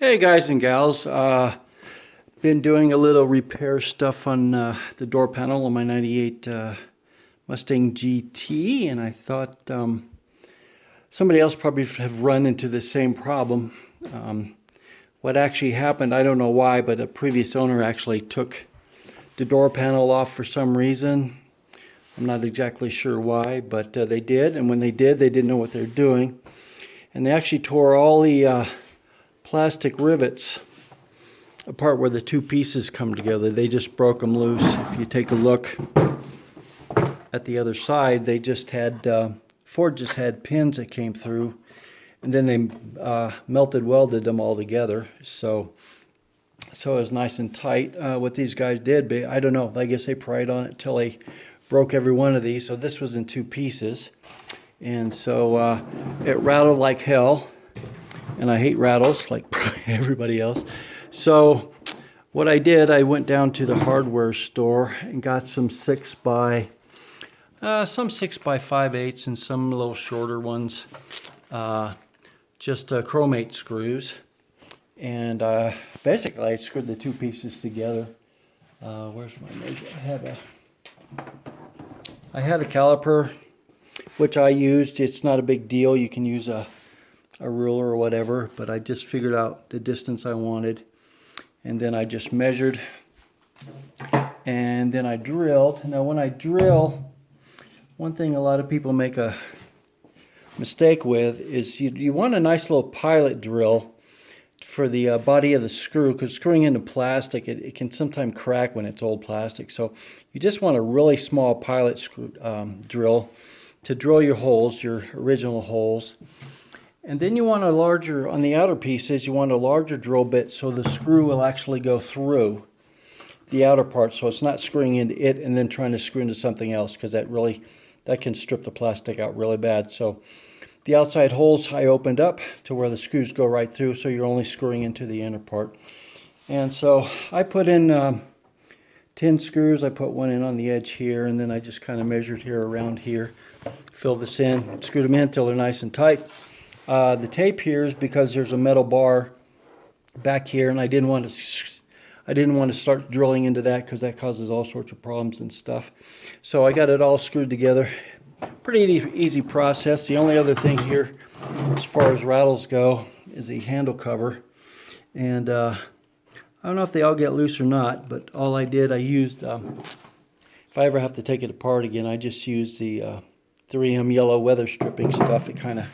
Hey guys and gals, been doing a little repair stuff on the door panel on my 98 Mustang GT, and I thought somebody else probably have run into the same problem. What actually happened, I don't know why, but a previous owner actually took the door panel off for some reason. I'm not exactly sure why, but they did, and when they did, they didn't know what they were doing. And they actually tore all the plastic rivets apart where the two pieces come together. They just broke them loose. If you take a look at the other side, they just had, Ford just had pins that came through, and then they melted welded them all together. So it was nice and tight. What these guys did, but I don't know, I guess they pried on it till they broke every one of these. So this was in two pieces, and so it rattled like hell. And I hate rattles like everybody else. So what I did, I went down to the hardware store and got some 6 by 5/8 and some little shorter ones, just chromate screws. And basically I screwed the two pieces together. Where's my measure? I had a caliper, which I used. It's not a big deal. You can use a ruler or whatever, but I just figured out the distance I wanted, and then I just measured, and then I drilled. Now when I drill, one thing a lot of people make a mistake with is you want a nice little pilot drill for the body of the screw, because screwing into plastic, it can sometimes crack when it's old plastic. So you just want a really small pilot screw, drill to drill your holes, your original holes. And then you want a larger, on the outer pieces, you want a larger drill bit so the screw will actually go through the outer part, so it's not screwing into it and then trying to screw into something else, because that can strip the plastic out really bad. So the outside holes I opened up to where the screws go right through, so you're only screwing into the inner part. And so I put in 10 screws. I put one in on the edge here, and then I just kind of measured here around here, filled this in, screwed them in until they're nice and tight. The tape here is because there's a metal bar back here, and I didn't want to start drilling into that, because that causes all sorts of problems and stuff. So I got it all screwed together. Pretty easy process. The only other thing here, as far as rattles go, is the handle cover. And I don't know if they all get loose or not, but all I did, I used, if I ever have to take it apart again, I just use the 3M yellow weather stripping stuff. It kind of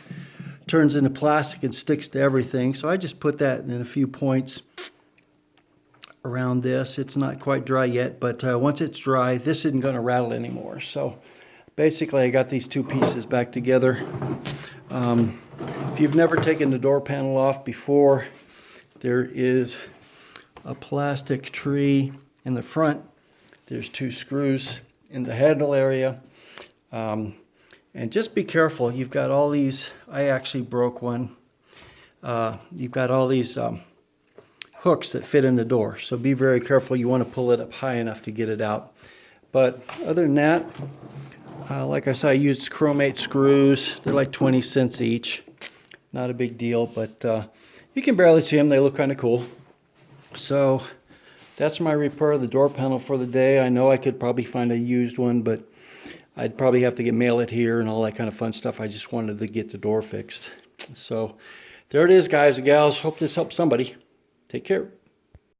turns into plastic and sticks to everything. So I just put that in a few points around this. It's not quite dry yet, but once it's dry, this isn't going to rattle anymore. So basically I got these two pieces back together. If you've never taken the door panel off before, there is a plastic tree in the front. There's 2 screws in the handle area. And just be careful. You've got all these, I actually broke one. You've got all these hooks that fit in the door. So be very careful. You want to pull it up high enough to get it out. But other than that, like I said, I used chromate screws. They're like 20 cents each. Not a big deal, but you can barely see them. They look kind of cool. So that's my repair of the door panel for the day. I know I could probably find a used one, but I'd probably have to mail it here and all that kind of fun stuff. I just wanted to get the door fixed. So there it is, guys and gals. Hope this helps somebody. Take care.